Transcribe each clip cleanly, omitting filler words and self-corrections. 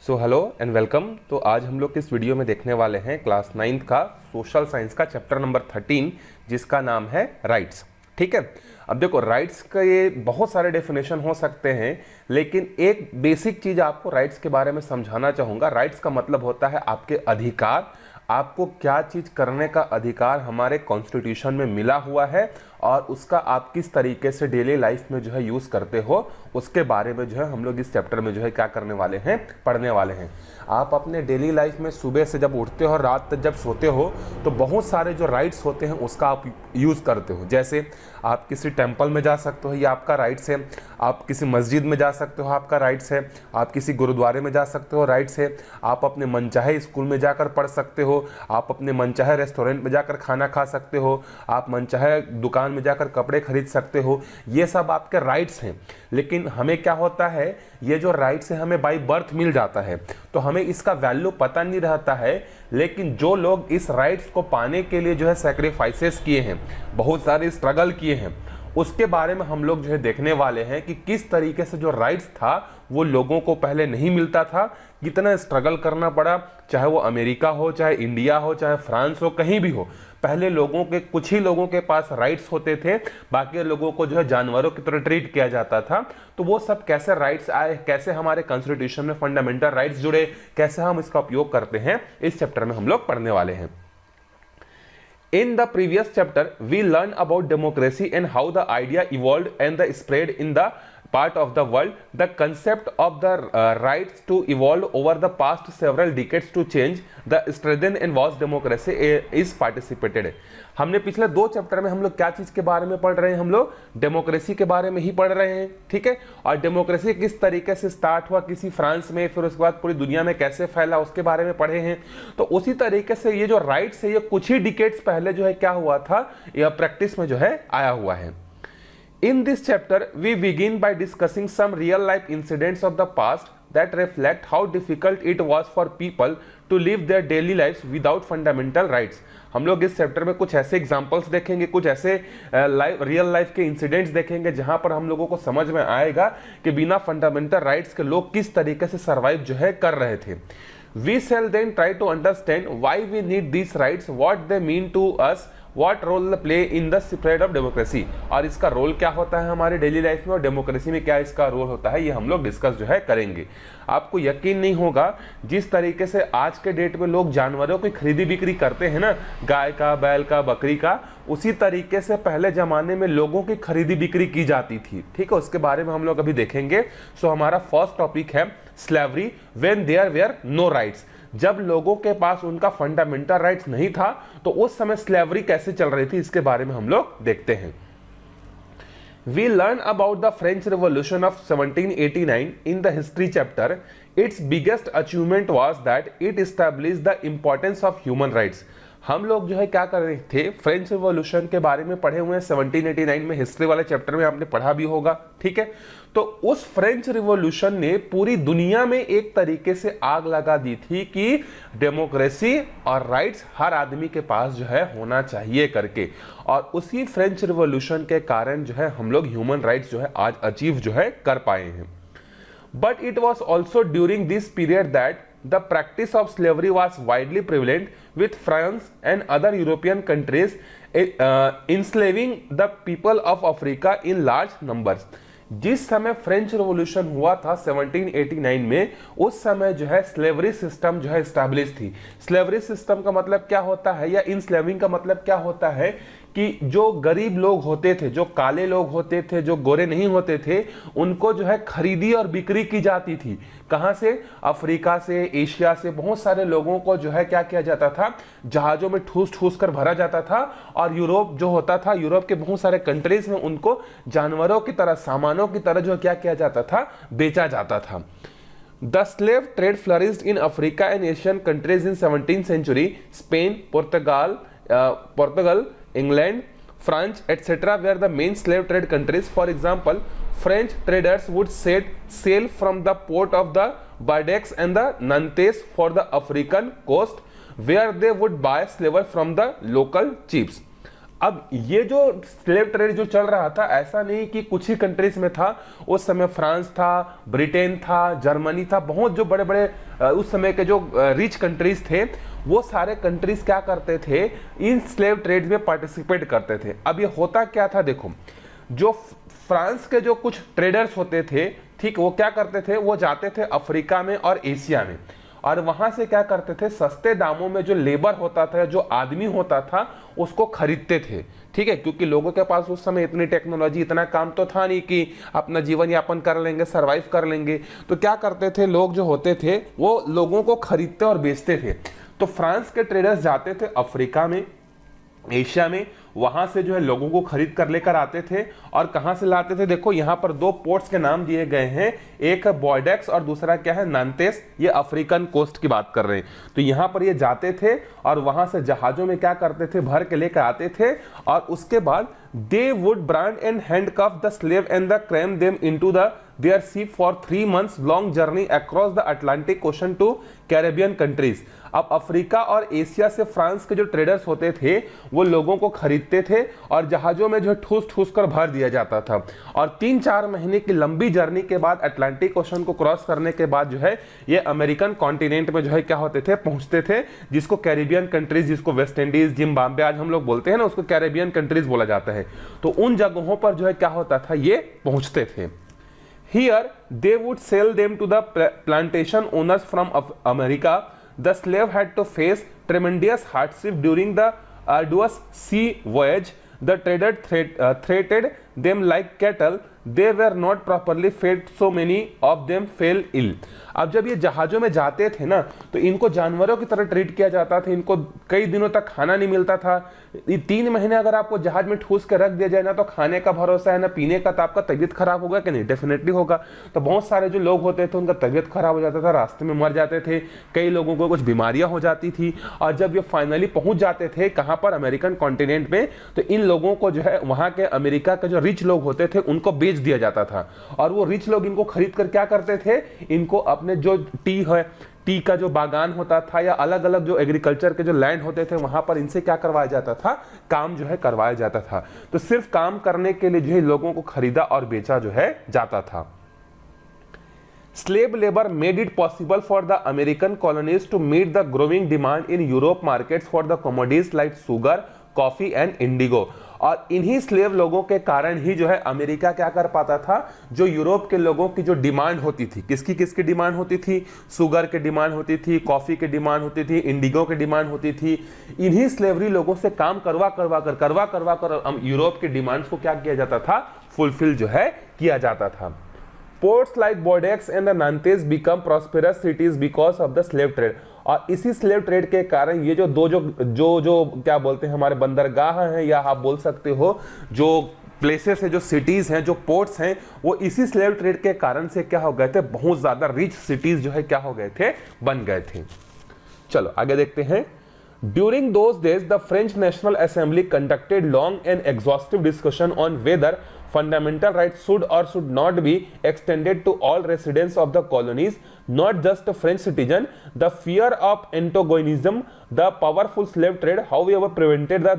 So hello and welcome. तो आज हम लोग इस वीडियो में देखने वाले हैं क्लास 9th का सोशल साइंस का चैप्टर नंबर 13 जिसका नाम है राइट्स। ठीक है, अब देखो राइट्स का ये बहुत सारे डेफिनेशन हो सकते हैं, लेकिन एक बेसिक चीज आपको राइट्स के बारे में समझाना चाहूंगा। राइट्स का मतलब होता है आपके अधिकार, आपको क्या चीज करने का अधिकार हमारे कॉन्स्टिट्यूशन में मिला हुआ है और उसका आप किस तरीके से डेली लाइफ में जो है यूज करते हो, उसके बारे में जो है हम लोग इस चैप्टर में जो है क्या करने वाले हैं, पढ़ने वाले हैं। आप अपने डेली लाइफ में सुबह से जब उठते हो रात तक जब सोते हो तो बहुत सारे जो राइट्स होते हैं उसका आप यूज करते हो। जैसे आप किसी टेंपल में जा सकते हो, ये आपका राइट्स है। आप किसी मस्जिद में जा सकते हो, आपका राइट्स है। आप किसी गुरुद्वारे में जा सकते हो, राइट्स है। आप अपने मनचाहे स्कूल में जाकर पढ़ सकते हो, आप अपने मनचाहे रेस्टोरेंट में जाकर खाना खा सकते हो, आप मनचाहे दुकान में जाकर कपड़े खरीद सकते हो। ये सब आपके राइट्स हैं। लेकिन हमें क्या होता है, ये जो राइट्स है हमें बाय बर्थ मिल जाता है तो हमें इसका वैल्यू पता नहीं रहता है। लेकिन जो लोग इस राइट्स को पाने के लिए जो है सैक्रिफाइसेस किए हैं, बहुत सारे स्ट्रगल किए हैं, उसके बारे में हम लोग जो है देखने वाले हैं कि किस तरीके से जो राइट्स था वो लोगों को पहले नहीं मिलता था, कितना स्ट्रगल करना पड़ा। चाहे वो अमेरिका हो, चाहे इंडिया हो, चाहे फ्रांस हो, कहीं भी हो, पहले लोगों के कुछ ही लोगों के पास राइट्स होते थे, बाकी लोगों को जो है जानवरों की तरह ट्रीट किया जाता था। तो वो सब कैसे राइट्स आए, कैसे हमारे कॉन्स्टिट्यूशन में फंडामेंटल राइट्स जुड़े, कैसे हम इसका उपयोग करते हैं, इस चैप्टर में हम लोग पढ़ने वाले हैं। In the previous chapter, we learned about democracy and how the idea evolved and the spread in the part of the world. The concept of the rights to evolve over the past several decades to change the strengthen and vast democracy is participated. हमने पिछले 2 chapter में हम लोग क्या चीज के बारे में पढ़ रहे हैं, हम लोग डेमोक्रेसी के बारे में ही पढ़ रहे हैं। ठीक है, और डेमोक्रेसी किस तरीके से स्टार्ट हुआ किसी फ्रांस में, फिर उसके बाद पूरी दुनिया में कैसे फैला, उसके बारे में पढ़े हैं। तो उसी तरीके से ये जो राइट्स है ये कुछ ही डिकेड्स पहले जो है क्या हुआ था, यह प्रैक्टिस में जो है आया हुआ है। In this chapter, we begin by discussing some real-life incidents of the past that reflect how difficult it was for people to live their daily lives without fundamental rights. हम लोग इस चैप्टर में कुछ ऐसे एग्जाम्पल्स देखेंगे, कुछ ऐसे real life के इंसिडेंट्स देखेंगे जहां पर हम लोगों को समझ में आएगा कि बिना फंडामेंटल राइट्स के लोग किस तरीके से सर्वाइव जो है कर रहे थे। We shall then try to understand why we need these rights, what they mean to us, what role they play in the spread of democracy, और इसका रोल क्या होता है हमारे डेली लाइफ में और डेमोक्रेसी में क्या इसका रोल होता है, ये हम लोग डिस्कस जो है करेंगे। आपको यकीन नहीं होगा जिस तरीके से आज के डेट में लोग जानवरों की खरीदी बिक्री करते हैं ना, गाय का, बैल का, बकरी का, उसी तरीके से पहले जमाने में लोगों की खरीदी बिक्री की जाती थी। ठीक है, उसके बारे में हम लोग अभी देखेंगे। सो हमारा फर्स्ट टॉपिक है slavery when there were no rights. जब लोगों के पास उनका फंडामेंटल राइट्स नहीं था तो उस समय स्लेवरी कैसे चल रही थी, इसके बारे में हम लोग देखते हैं। We learn about the French Revolution of 1789 in the history chapter. Its biggest achievement was that it established the importance of human rights. हम लोग जो है क्या कर रहे थे, फ्रेंच रिवॉल्यूशन के बारे में पढ़े हुए हैं 1789 में, हिस्ट्री वाले चैप्टर में आपने पढ़ा भी होगा। ठीक है, तो उस फ्रेंच रिवॉल्यूशन ने पूरी दुनिया में एक तरीके से आग लगा दी थी कि डेमोक्रेसी और राइट्स हर आदमी के पास जो है होना चाहिए करके। और उसी फ्रेंच रिवॉल्यूशन के कारण जो है हम लोग ह्यूमन राइट्स जो है आज अचीव जो है कर पाए हैं। But it was also during this period that the practice of slavery was widely prevalent, with France and other European countries enslaving the people of Africa in large numbers. जिस समय फ्रेंच रिवॉल्यूशन हुआ था 1789 में, उस समय जो है slavery system जो है एस्टैब्लिश थी। स्लेवरी सिस्टम का मतलब क्या होता है, या इनस्लेविंग का मतलब क्या होता है कि जो गरीब लोग होते थे, जो काले लोग होते थे, जो गोरे नहीं होते थे, उनको जो है खरीदी और बिक्री की जाती थी। कहां से? अफ्रीका से, एशिया से। बहुत सारे लोगों को जो है क्या किया जाता था, जहाजों में ठूस ठूस कर भरा जाता था और यूरोप जो होता था, यूरोप के बहुत सारे कंट्रीज में उनको जानवरों की तरह, सामानों की तरह जो क्या किया जाता था, बेचा जाता था। The slave trade flourished in Africa and Asian countries in 17th century. Spain, Portugal, England, France, etc. were the main slave trade countries. For example, French traders would set sail from the port of the Bordeaux and the Nantes for the African coast, where they would buy slaves from the local chiefs. अब ये जो slave trade जो चल रहा था, ऐसा नहीं कि कुछ ही कंट्रीज में था। उस समय फ्रांस था, ब्रिटेन था, जर्मनी था, बहुत जो बड़े बड़े उस समय के जो रिच कंट्रीज थे, वो सारे कंट्रीज क्या करते थे, इन स्लेव ट्रेड में पार्टिसिपेट करते थे। अब ये होता क्या था, देखो, जो फ्रांस के जो कुछ ट्रेडर्स होते थे, ठीक, वो क्या करते थे, वो जाते थे अफ्रीका में और एशिया में, और वहां से क्या करते थे, सस्ते दामों में जो लेबर होता था, जो आदमी होता था, उसको खरीदते थे। ठीक है, क्योंकि लोगों के पास उस समय इतनी टेक्नोलॉजी, इतना काम तो था नहीं कि अपना जीवन यापन कर लेंगे, सरवाइव कर लेंगे। तो क्या करते थे, लोग जो होते थे वो लोगों को खरीदते और बेचते थे। तो फ्रांस के ट्रेडर्स जाते थे अफ्रीका में, एशिया में, वहां से जो है लोगों को खरीद कर लेकर आते थे। और कहां से लाते थे, देखो यहां पर दो पोर्ट्स के नाम दिए गए हैं, एक है बॉयडेक्स और दूसरा क्या है, नांतेस। ये अफ्रीकन कोस्ट की बात कर रहे हैं। तो यहां पर ये जाते थे और वहां से जहाजों में क्या करते थे, भर के लेकर आते थे, और उसके बाद they would brand and handcuff the slave and the cram them into their ship for 3 months long journey across the Atlantic Ocean to Caribbean countries। अब अफ्रीका और एशिया से फ्रांस के जो ट्रेडर्स होते थे, वो लोगों को खरीदते थे और जहाजों में जो है ठूस ठूस कर भर दिया जाता था। और 3-4 महीने की लंबी जर्नी के बाद, अटलांटिक ओशन को क्रॉस करने के बाद जो है ये अमेरिकन कॉन्टिनेंट में जो है क्या होते थे, पहुंचते थे, जिसको कैरिबियन कंट्रीज, जिसको वेस्ट इंडीज, जिम्बाब्वे आज हम लोग बोलते हैं ना, उसको कैरिबियन कंट्रीज बोला जाता है। तो उन जगहों पर जो है क्या होता था, ये पहुंचते थे। Here they would sell them to the plantation owners from America। The slave had to face tremendous hardship during the arduous sea voyage। The trader treated them like cattle। They were not properly fed, so many of them fell ill। अब जब ये जहाजों में जाते थे ना, तो इनको जानवरों की तरह ट्रीट किया जाता था, इनको कई दिनों तक खाना नहीं मिलता था। 3 महीने अगर आपको जहाज में ठूस के रख दिया जाए ना, तो खाने का भरोसा है ना पीने का, तो आपका तबीयत खराब होगा कि नहीं, डेफिनेटली होगा। तो बहुत सारे जो लोग होते थे, उनका तबीयत खराब हो जाता था, रास्ते में मर जाते थे, कई लोगों को कुछ बीमारियां हो जाती थी। और जब ये फाइनली पहुंच जाते थे कहां पर, अमेरिकन कॉन्टिनेंट में, तो इन लोगों को जो है वहां के अमेरिका के जो रिच लोग होते थे, उनको बेच दिया जाता था। और वो रिच लोग इनको खरीद कर क्या करते थे, इनको अपने जो टी का जो बागान होता था, या अलग अलग जो एग्रीकल्चर के जो लैंड होते थे, वहां पर इनसे क्या करवाया जाता था, काम जो है करवाया जाता था। तो सिर्फ काम करने के लिए जो है लोगों को खरीदा और बेचा जो है जाता था। Slave labor made it possible for the American colonies to meet the growing demand in Europe markets for the commodities like sugar, coffee and indigo। और इन्हीं स्लेव लोगों के कारण ही जो है अमेरिका क्या कर पाता था, जो यूरोप के लोगों की जो डिमांड होती थी, किसकी डिमांड होती थी, शुगर की डिमांड होती थी, कॉफी की डिमांड होती थी, इंडिगो की डिमांड होती थी। इन्हीं स्लेवरी लोगों से काम करवा कर यूरोप की डिमांड्स को क्या किया जाता था, फुलफिल जो है किया जाता था। Ports like Bordeaux and the Nantes become prosperous cities because of the slave trade। और इसी स्लेव ट्रेड के कारण ये जो क्या बोलते हैं, हमारे बंदरगाह हैं, या आप बोल सकते हो जो प्लेसेस है, जो सिटीज हैं, जो पोर्ट्स हैं, वो इसी स्लेव ट्रेड के कारण से क्या हो गए थे, बहुत ज्यादा रिच सिटीज जो है क्या हो गए थे, बन गए थे। चलो आगे देखते हैं। During those days, the French National Assembly conducted long and exhaustive discussion on whether fundamental rights should or should not be extended to all residents of the colonies, not just the French citizen। The fear of antagonism, the powerful slave trade, however, prevented the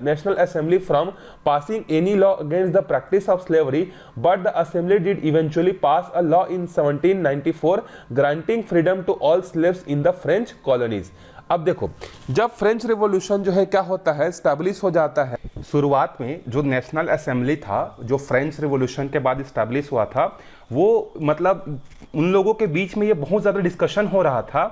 National Assembly from passing any law against the practice of slavery, but the Assembly did eventually pass a law in 1794 granting freedom to all slaves in the French colonies। अब देखो, जब French revolution जो है क्या होता है, establish हो जाता है। शुरुआत में जो नेशनल असेंबली था, जो फ्रेंच रिवॉल्यूशन के बाद स्टैब्लिश हुआ था, वो मतलब उन लोगों के बीच में ये बहुत ज़्यादा डिस्कशन हो रहा था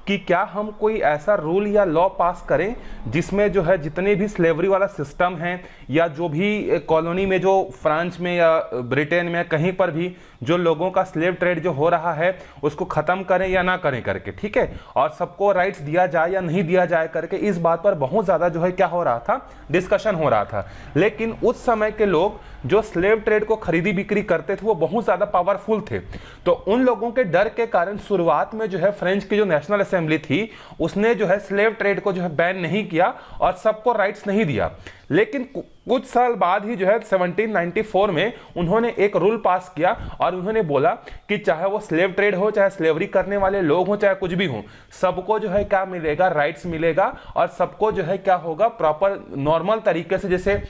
कि क्या हम कोई ऐसा रूल या लॉ पास करें जिसमें जो है जितने भी स्लेवरी वाला सिस्टम है, या जो भी कॉलोनी में, जो फ्रांस में या ब्रिटेन में कहीं पर भी जो लोगों का स्लेव ट्रेड जो हो रहा है, उसको ख़त्म करें या ना करें करके, ठीक है, और सबको राइट्स दिया जाए या नहीं दिया जाए करके, इस बात पर बहुत ज़्यादा जो है क्या हो रहा था, डिस्कशन हो रहा था। लेकिन उस समय के लोग जो स्लेव ट्रेड को खरीदी बिक्री करते थे, वो बहुत ज़्यादा पावरफुल थे। तो उन लोगों के डर के कारण शुरुआत में जो है फ्रेंच की जो नेशनल असेंबली थी, उसने जो है स्लेव ट्रेड को जो है बैन नहीं किया और सबको राइट्स नहीं दिया। लेकिन कुछ साल बाद ही जो है 1794 में उन्होंने एक रूल पास किया और उन्होंने बोला कि चाहे वो स्लेव ट्रेड हो, चाहे स्लेवरी करने वाले लोग हो, चाहे कुछ भी हो, सबको जो है क्या मिलेगा, राइट्स मिलेगा और सबको जो है क्या होगा, प्रॉपर नॉर्मल तरीके से, जैसे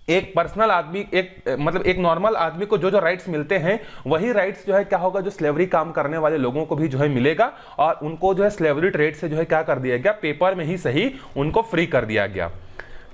एक पर्सनल आदमी, एक नॉर्मल आदमी को जो जो राइट्स मिलते हैं वही राइट्स जो है क्या होगा, जो स्लेवरी काम करने वाले लोगों को भी जो है मिलेगा और उनको जो है स्लेवरी ट्रेड से जो है क्या कर दिया गया, पेपर में ही सही उनको फ्री कर दिया गया।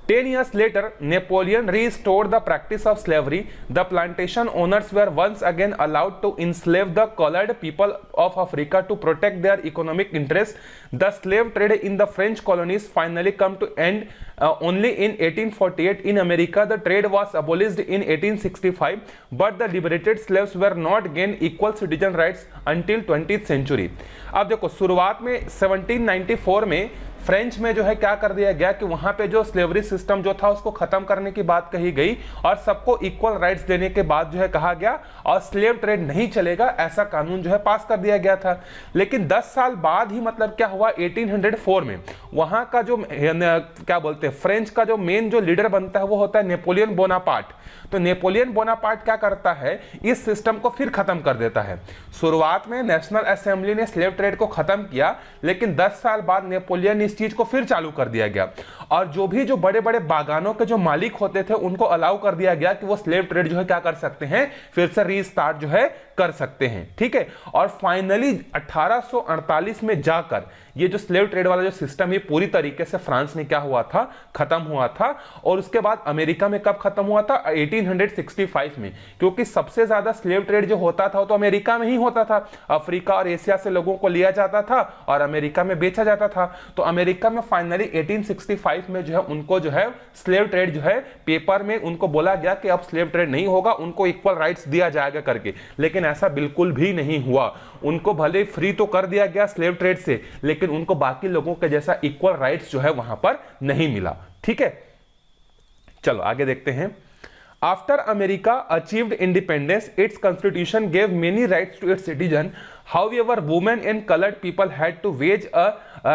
10 years later, Napoleon restored the practice of slavery. The plantation owners were once again allowed to enslave the colored people of Africa to protect their economic interests. The slave trade in the French colonies finally come to end only in 1848. In America, the trade was abolished in 1865, but the liberated slaves were not gained equal citizen rights until 20th century. अब देखो शुरुआत में 1794 में French में जो है क्या कर दिया गया कि वहां पे जो स्लेवरी सिस्टम जो था उसको खत्म करने की बात कही गई और सबको इक्वल राइट्स देने के बाद जो है कहा गया और स्लेव ट्रेड नहीं चलेगा, ऐसा कानून जो है पास कर दिया गया था। लेकिन 10 साल बाद ही मतलब क्या हुआ, 1804 में वहां का जो क्या बोलते हैं फ्रेंच का जो मेन जो लीडर बनता है वो होता है नेपोलियन बोनापार्ट। तो नेपोलियन बोनापार्ट क्या करता है, इस सिस्टम को फिर खत्म कर देता है। शुरुआत में नेशनल असेंबली ने स्लेव ट्रेड को खत्म किया, लेकिन 10 साल बाद नेपोलियन इस चीज को फिर चालू कर दिया गया और जो बड़े बड़े बागानों के जो मालिक होते थे उनको अलाउ कर दिया गया कि वो स्लेव ट्रेड जो है क्या कर सकते हैं, फिर से रीस्टार्ट जो है कर सकते हैं। ठीक है, और फाइनली 1848 में जाकर ये जो स्लेव ट्रेड वाला जो सिस्टम है पूरी तरीके से फ्रांस में क्या हुआ था, खत्म हुआ था। और उसके बाद अमेरिका में कब खत्म हुआ था, 1865 में, क्योंकि सबसे ज्यादा स्लेव ट्रेड जो होता था तो अमेरिका में ही होता था। अफ्रीका और एशिया से लोगों को लिया जाता था और अमेरिका में बेचा जाता था। तो अमेरिका में फाइनली 1865 में जो है उनको जो है स्लेव ट्रेड जो है पेपर में उनको बोला गया कि अब स्लेव ट्रेड नहीं होगा, उनको इक्वल राइट्स दिया जाएगा करके। लेकिन ऐसा बिल्कुल भी नहीं हुआ। उनको भले फ्री तो कर दिया गया स्लेव ट्रेड से, लेकिन उनको बाकी लोगों के जैसा इक्वल राइट्स जो है वहां पर नहीं मिला। ठीक है, चलो आगे देखते हैं। After America achieved independence, its constitution gave many rights to its citizens. However, women and colored people had to wage a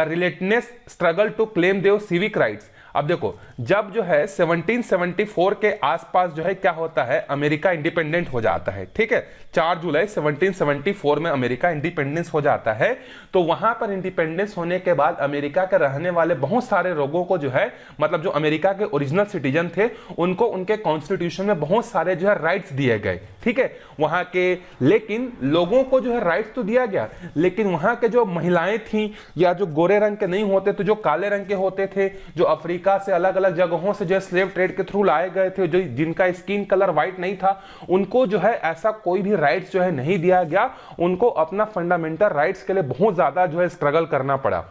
relentless struggle to claim their civic rights. अब देखो, जब जो है 1774 के आसपास जो है क्या होता है, अमेरिका इंडिपेंडेंट हो जाता है। ठीक है, 4 जुलाई 1774 में अमेरिका इंडिपेंडेंस हो जाता है। तो वहां पर इंडिपेंडेंस होने के बाद अमेरिका के रहने वाले बहुत सारे लोगों को जो है, मतलब जो अमेरिका के ओरिजिनल सिटीजन थे, उनको उनके कॉन्स्टिट्यूशन में बहुत सारे जो है राइट्स दिए गए। ठीक है, वहां के, लेकिन लोगों को जो है राइट्स तो दिया गया, लेकिन वहां के जो महिलाएं थी या जो गोरे रंग के नहीं होते तो जो काले रंग के होते थे, जो अफ्रीका से अलग अलग जगहों से जो स्लेव ट्रेड के थ्रू लाए गए थे, जो जिनका स्किन कलर व्हाइट नहीं था, उनको जो है ऐसा कोई भी राइट्स जो है नहीं दिया गया। उनको अपना फंडामेंटल राइट्स के लिए बहुत ज्यादा जो है स्ट्रगल करना पड़ा।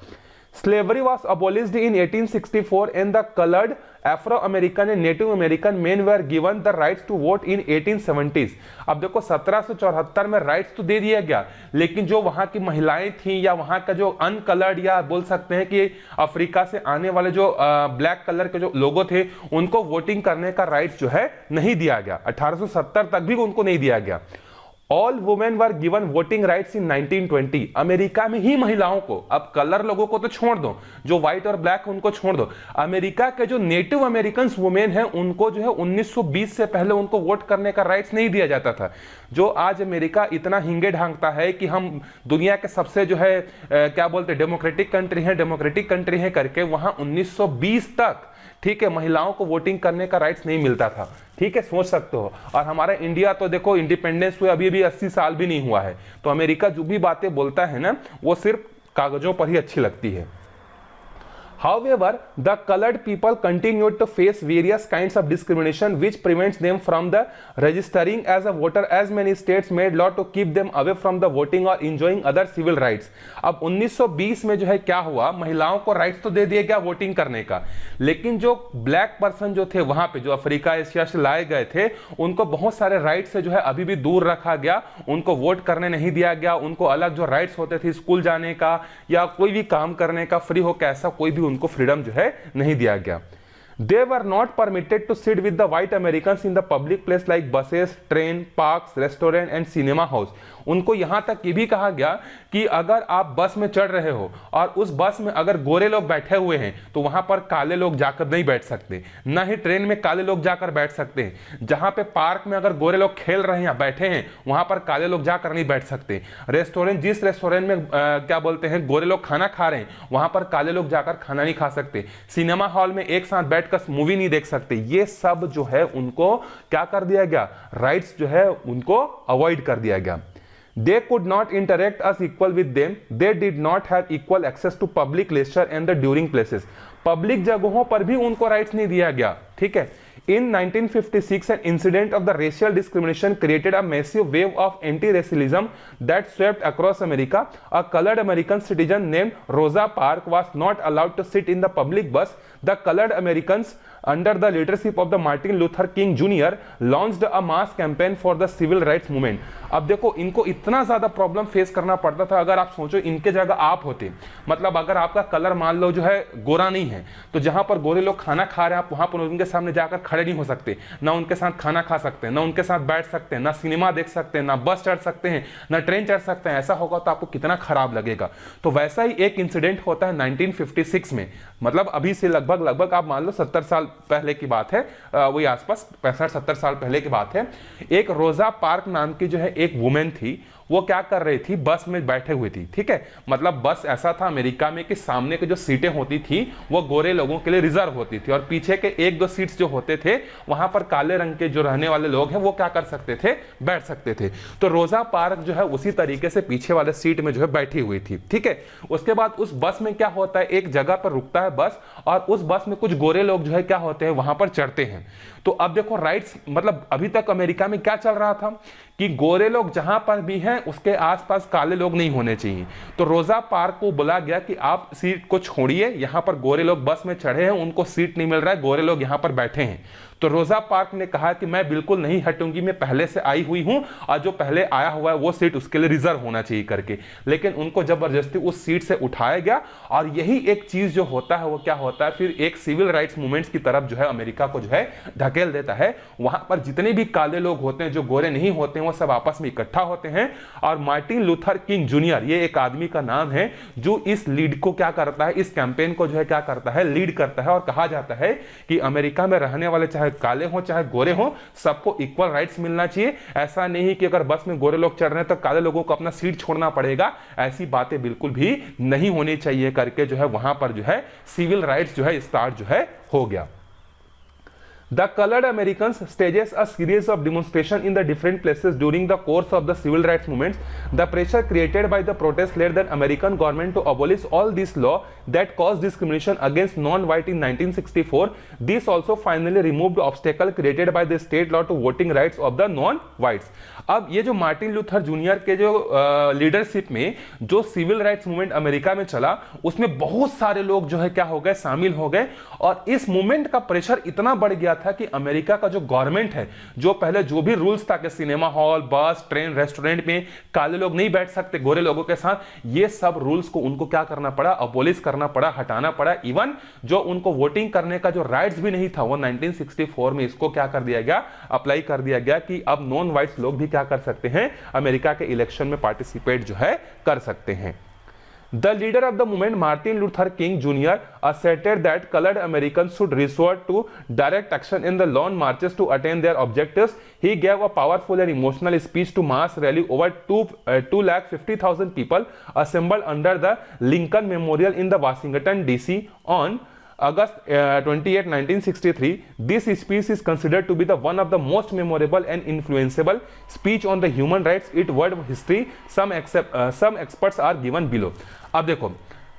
Slavery was abolished in 1864 and the colored Afro-American and Native American men were given the rights to vote in 1870s. अब देखो 1774 में राइट्स तो दे दिया गया, लेकिन जो वहां की महिलाएं थी या वहां का जो अनकलर्ड या बोल सकते हैं कि अफ्रीका से आने वाले जो ब्लैक कलर के जो लोगों थे, उनको वोटिंग करने का राइट्स जो है नहीं दिया गया। 1870 तक भी उनको नहीं दिया गया। All women were given voting rights in 1920। America में ही महिलाओं को, अब कलर लोगों को तो छोड़ दो, जो व्हाइट और ब्लैक उनको छोड़ दो, अमेरिका के जो नेटिव अमेरिकन वुमेन हैं उनको जो है 1920 से पहले उनको वोट करने का राइट्स नहीं दिया जाता था। जो आज अमेरिका इतना हिंगे ढांकता है कि हम दुनिया के सबसे जो है क्या बोलते हैं डेमोक्रेटिक कंट्री है करके, वहां 1920 तक, ठीक है, महिलाओं को वोटिंग करने का राइट्स नहीं मिलता था। ठीक है, सोच सकते हो। और हमारा इंडिया तो देखो इंडिपेंडेंस हुए अभी भी 80 साल भी नहीं हुआ है। तो अमेरिका जो भी बातें बोलता है ना, वो सिर्फ कागजों पर ही अच्छी लगती है। However, the colored people continued to face various kinds of discrimination which prevents them from the registering as a voter, as many states made law to keep them away from the voting or enjoying other civil rights. अब 1920 में जो है क्या हुआ, महिलाओं को rights तो दे दिया गया वोटिंग करने का, लेकिन जो ब्लैक पर्सन जो थे वहां पे, जो अफ्रीका एशिया से लाए गए थे, उनको बहुत सारे राइट्स से जो है अभी भी दूर रखा गया। उनको वोट करने नहीं दिया गया। उनको अलग जो राइट्स होते थे स्कूल जाने का या कोई भी काम करने का फ्री होकर, ऐसा कोई भी उनको फ्रीडम जो है नहीं दिया गया। They were not permitted to sit with the white Americans in the public place like buses, train, parks, restaurant and cinema house. उनको यहां तक ये भी कहा गया कि अगर आप बस में चढ़ रहे हो और उस बस में अगर गोरे लोग बैठे हुए हैं तो वहां पर काले लोग जाकर नहीं बैठ सकते, ना ही ट्रेन में काले लोग जाकर बैठ सकते हैं। जहां पे पार्क में अगर गोरे लोग खेल रहे हैं या बैठे हैं वहां पर काले लोग जाकर नहीं बैठ सकते। रेस्टोरेंट, जिस रेस्टोरेंट में क्या बोलते हैं गोरे लोग खाना खा रहे हैं वहां पर काले लोग जाकर खाना नहीं खा सकते। सिनेमा हॉल में एक साथ बैठकर मूवी नहीं देख सकते। ये सब जो है उनको क्या कर दिया गया, राइट्स जो है उनको अवॉइड कर दिया गया। They could not interact as equal with them. They did not have equal access to public leisure and the during places. Public जगहों पर भी उनको राइट्स नहीं दिया गया, ठीक है। In 1956, an incident of the racial discrimination created a massive wave of anti-racialism that swept across America. A colored American citizen named Rosa Parks was not allowed to sit in the public bus. The colored Americans, under the leadership of the Martin Luther King Jr., launched a mass campaign for the civil rights movement. अब देखो इनको इतना ज्यादा problem face करना पड़ता था। अगर आप सोचो इनके जगह आप होते, मतलब अगर आपका कलर मान लो जो है गोरा नहीं है, तो जहां पर गोरे लोग खाना खा रहे हैं आप वहां पर उनके सामने जाकर खड़े नहीं हो सकते, ना उनके साथ खाना खा सकते हैं, ना उनके साथ बैठ सकते हैं, ना सिनेमा देख सकते हैं, ना बस चढ़ सकते हैं, ना ट्रेन चढ़ सकते हैं। ऐसा होगा तो आपको कितना खराब लगेगा। तो वैसा ही एक इंसिडेंट होता है 1956 में, मतलब अभी से लगभग आप मान लो 70 साल पहले की बात है, वही आसपास 65-70 साल पहले की बात है। एक रोजा पार्क नाम की जो है एक वुमेन थी, वो क्या कर रही थी, बस में बैठे हुई थी, ठीक है। मतलब बस ऐसा था अमेरिका में कि सामने की जो सीटें होती थी वो गोरे लोगों के लिए रिजर्व होती थी और पीछे के 1-2 सीट्स जो होते थे वहां पर काले रंग के जो रहने वाले लोग हैं वो क्या कर सकते थे, बैठ सकते थे। तो रोजा पार्क जो है उसी तरीके से पीछे वाले सीट में जो है बैठी हुई थी, ठीक है। उसके बाद उस बस में क्या होता है, एक जगह पर रुकता है बस और उस बस में कुछ गोरे लोग जो है क्या होते हैं वहां पर चढ़ते हैं। तो अब देखो राइट्स, मतलब अभी तक अमेरिका में क्या चल रहा था कि गोरे लोग जहां पर भी हैं उसके आसपास काले लोग नहीं होने चाहिए। तो रोजा पार्क को बोला गया कि आप सीट को छोड़िए, यहां पर गोरे लोग बस में चढ़े हैं, उनको सीट नहीं मिल रहा है, गोरे लोग यहां पर बैठे हैं। तो रोजा पार्क ने कहा कि मैं बिल्कुल नहीं हटूंगी, मैं पहले से आई हुई हूं और जो पहले आया हुआ है वो सीट उसके लिए रिजर्व होना चाहिए करके। लेकिन उनको जबरदस्ती उस सीट से उठाया गया और यही एक चीज जो होता है वो क्या होता है, फिर एक सिविल राइट्स मूवमेंट्स की तरफ जो है अमेरिका को जो है धकेल देता है। वहां पर जितने भी काले लोग होते हैं जो गोरे नहीं होते हैं वो सब आपस में इकट्ठा होते हैं और मार्टिन लूथर किंग जूनियर, ये एक आदमी का नाम है जो इस लीड को क्या करता है, इस कैंपेन को जो है क्या करता है, लीड करता है। और कहा जाता है कि अमेरिका में रहने वाले चाहे काले हो चाहे गोरे हो सबको इक्वल राइट्स मिलना चाहिए। ऐसा नहीं कि अगर बस में गोरे लोग चढ़ रहे हैं तो काले लोगों को अपना सीट छोड़ना पड़ेगा, ऐसी बातें बिल्कुल भी नहीं होनी चाहिए करके जो है वहां पर जो है सिविल राइट्स जो है स्टार्ट जो है हो गया। The colored Americans stages a series of demonstrations in the different places during the course of the civil rights movements. The pressure created by the protests led the American government to abolish all these laws that caused discrimination against non-white in 1964. This also finally removed the obstacle created by the state law to voting rights of the non-whites. अब ये जो Martin Luther junior के जो leadership में जो civil rights movement America में चला उसमें बहुत सारे लोग जो है क्या हो गए, शामिल हो गए। और इस मूवमेंट का प्रेशर इतना बढ़ गया था कि अमेरिका का जो गवर्नमेंट है, जो पहले जो भी रूल्स था कि सिनेमा हॉल, बस, ट्रेन, रेस्टोरेंट में काले लोग नहीं बैठ सकते गोरे लोगों के साथ, ये सब रूल्स को उनको क्या करना पड़ा, अबोलिश करना पड़ा, हटाना पड़ा। इवन जो उनको वोटिंग करने का जो राइट्स भी नहीं था वो 1964 में इसको क्या कर दिया गया, अप्लाई कर दिया गया कि अब नॉन व्हाइट्स लोग भी क्या कर सकते हैं, अमेरिका के इलेक्शन में पार्टिसिपेट जो है कर सकते हैं। The leader of the movement, Martin Luther King Jr., asserted that colored Americans should resort to direct action in the long marches to attain their objectives. He gave a powerful and emotional speech to mass rally over 250,000 people assembled under the Lincoln Memorial in the Washington, D.C. on August 28, 1963. This speech is considered to be the one of the most memorable and influenceable speech on the human rights in world history. Some experts are given below. अब देखो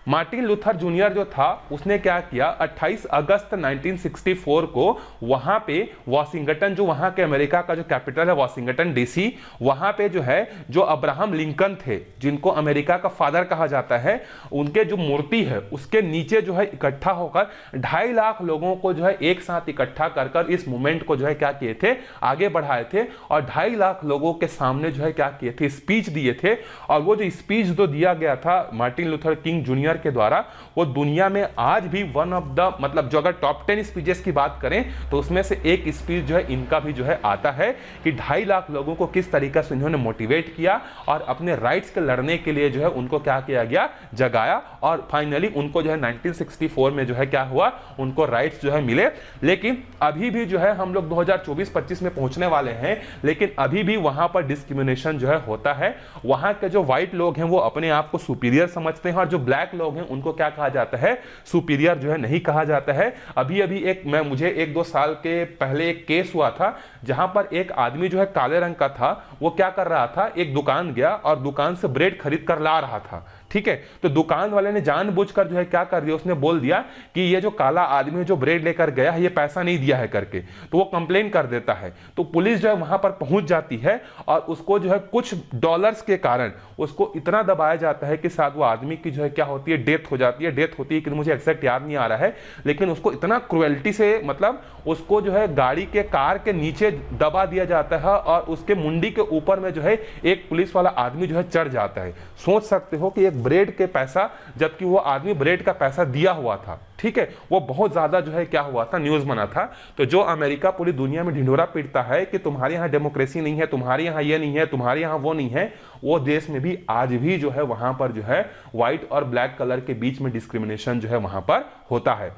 Martin Luther junior जो था उसने क्या किया, 28 अगस्त 1964 को वहां पे वाशिंगटन, जो वहां के अमेरिका का जो कैपिटल है वाशिंगटन डीसी, वहां पे जो है जो अब्राहम लिंकन थे जिनको अमेरिका का फादर कहा जाता है, उनके जो मूर्ति है उसके नीचे जो है इकट्ठा होकर 2.5 लाख लोगों को जो है एक साथ इकट्ठा कर इस मूवमेंट को जो है क्या किए थे, आगे बढ़ाए थे। और 2.5 लाख लोगों के सामने जो है क्या किए थे, स्पीच दिए थे। और वो जो स्पीच जो दिया गया था Martin Luther king junior junior के द्वारा, वो दुनिया में आज भी वन ऑफ द, मतलब जो अगर टॉप 10 स्पीचेस की बात करें तो उसमें से एक स्पीच जो है इनका भी जो है आता है कि 2.5 लाख लोगों को किस तरीके से इन्होंने मोटिवेट किया और अपने राइट्स के लड़ने के लिए जो है उनको क्या किया गया, जगाया, और फाइनली उनको जो है 1964 में जो है क्या हुआ, उनको राइट्स जो है मिले। लेकिन अभी भी जो है हम लोग 2024-25 में पहुंचने वाले हैं, लेकिन अभी भी वहां पर डिस्क्रिमिनेशन जो है होता है। वहां के जो व्हाइट लोग हैं वो अपने आप को सुपीरियर समझते हैं और जो ब्लैक लोग हैं उनको क्या कहा जाता है, सुपीरियर जो है नहीं कहा जाता है। अभी मुझे 1-2 साल के पहले एक केस हुआ था जहां पर एक आदमी जो है काले रंग का था, वो क्या कर रहा था, एक दुकान गया और दुकान से ब्रेड खरीद कर ला रहा था, ठीक है। तो दुकान वाले ने जानबूझकर जो है क्या कर दिया, उसने बोल दिया कि ये जो काला आदमी जो ब्रेड लेकर गया है ये पैसा नहीं दिया है करके, तो वो कंप्लेन कर देता है। तो पुलिस जो है वहां पर पहुंच जाती है और उसको जो है कुछ डॉलर्स के कारण उसको इतना दबाया जाता है कि शायद वो आदमी की जो है क्या होती है, डेथ हो जाती है। डेथ होती है कि मुझे एग्जैक्ट याद नहीं आ रहा है, लेकिन उसको इतना क्रुएल्टी से, मतलब उसको जो है गाड़ी के कार के नीचे दबा दिया जाता है और उसके मुंडी के ऊपर में जो है एक पुलिस वाला आदमी जो है चढ़ जाता है। सोच सकते हो कि एक ब्रेड के पैसा, जबकि वो आदमी ब्रेड का पैसा दिया हुआ था, ठीक है। वो बहुत ज्यादा जो है क्या हुआ था, न्यूज बना था। तो जो अमेरिका पूरी दुनिया में ढिंढोरा पीटता है कि तुम्हारे यहाँ डेमोक्रेसी नहीं है, तुम्हारे यहाँ ये नहीं है, तुम्हारे यहाँ वो नहीं है, वो देश में भी आज भी जो है वहां पर जो है व्हाइट और ब्लैक कलर के बीच में डिस्क्रिमिनेशन जो है वहां पर होता है।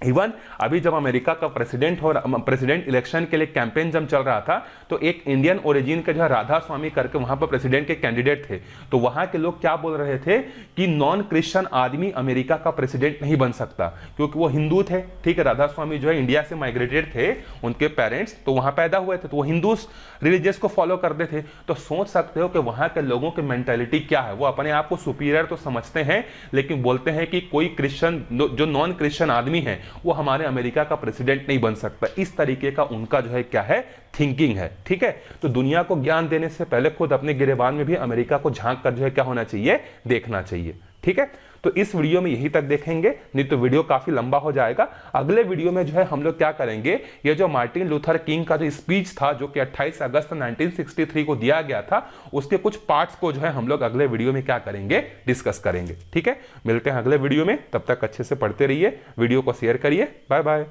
इवन अभी जब अमेरिका का प्रेसिडेंट इलेक्शन के लिए कैंपेन जब चल रहा था तो एक इंडियन ओरिजिन के जो है राधा स्वामी करके वहां पर प्रेसिडेंट के कैंडिडेट थे। तो वहां के लोग क्या बोल रहे थे कि नॉन क्रिश्चियन आदमी अमेरिका का प्रेसिडेंट नहीं बन सकता, क्योंकि वो हिंदू थे, ठीक है। राधा स्वामी जो है इंडिया से माइग्रेटेड थे, उनके पेरेंट्स तो वहां पैदा हुए थे, तो वो हिंदू रिलीजियस को फॉलो करते थे। तो सोच सकते हो कि वहां के लोगों की मेंटालिटी क्या है, वो अपने आप को सुपीरियर तो समझते हैं, लेकिन बोलते हैं कि कोई क्रिश्चियन, जो नॉन क्रिश्चियन आदमी है वो हमारे अमेरिका का प्रेसिडेंट नहीं बन सकता। इस तरीके का उनका जो है क्या है, थिंकिंग है, ठीक है। तो दुनिया को ज्ञान देने से पहले खुद अपने गिरेबान में भी अमेरिका को झांक कर जो है क्या होना चाहिए, देखना चाहिए, ठीक है। तो इस वीडियो में यही तक देखेंगे, नहीं तो वीडियो काफी लंबा हो जाएगा। अगले वीडियो में जो है हम लोग क्या करेंगे, ये जो मार्टिन लूथर किंग का जो स्पीच था जो कि 28 अगस्त 1963 को दिया गया था, उसके कुछ पार्ट्स को जो है हम लोग अगले वीडियो में क्या करेंगे, डिस्कस करेंगे, ठीक है। मिलते हैं अगले वीडियो में, तब तक अच्छे से पढ़ते रहिए, वीडियो को शेयर करिए, बाय बाय।